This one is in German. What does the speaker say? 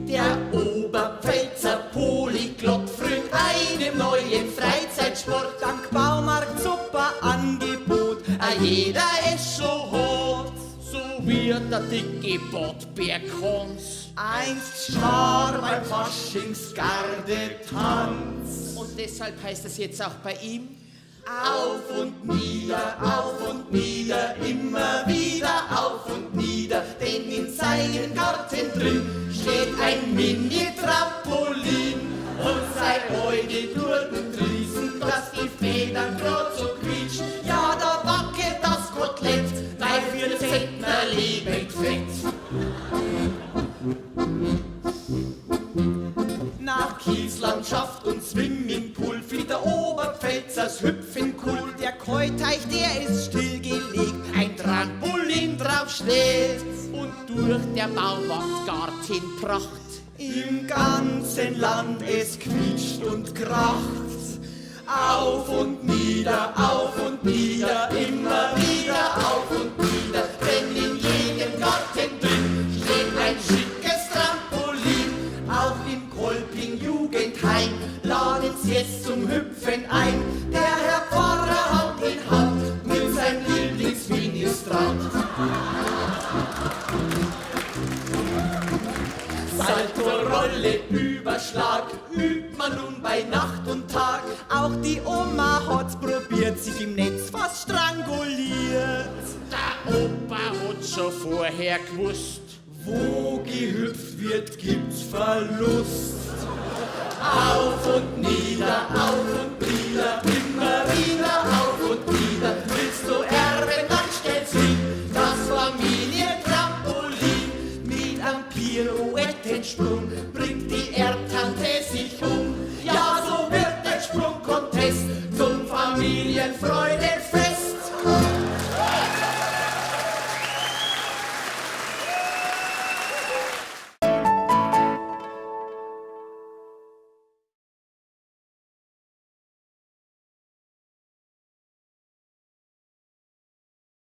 Der Oberpfälzer Polyglott früh einem neuen Freizeitsport. Dank Baumarkt super Angebot, Jeder ist so hot, so wird der dicke Bottberg Hans. einst schar beim Faschingsgardetanz. Und deshalb heißt es jetzt auch bei ihm: Auf und nieder, immer wieder auf und nieder, denn in seinem Garten drin steht ein Mini-Trampolin. Und sein Auge dort riesen, dass die Federn grad so quietschen. Ja, da wackelt das Kotelett, bei 4 Zentner lebend fett. Nach Kieslandschaft und Swimmingpool fliegt der Oberpfälzers Hüpfen cool. Der Keuteich, der ist stillgelegt, ein Trampolin drauf steht. Und durch der Baumarkt Gartenpracht Im ganzen Land es quietscht und kracht. Auf und nieder, immer wieder auf und nieder, denn in jedem Garten drin steht ein schickes Trampolin. Auch im Kolping-Jugendheim laden sie jetzt zum Hüpfen ein. Der Herr Pfarrer Hand in Hand mit seinem Lieblingsministrant. Salto-Rolle, Überschlag übt man nun bei Nacht und Tag. Auch die Oma hat's probiert, sich im Netz fast stranguliert. Der Opa hat schon vorher gewusst, Wo gehüpft wird, gibt's Verlust. Auf und nieder, immer wieder auf und nieder. Willst du erben, dann stell's hin, das Familientrampolin mit einem Pirouettensprung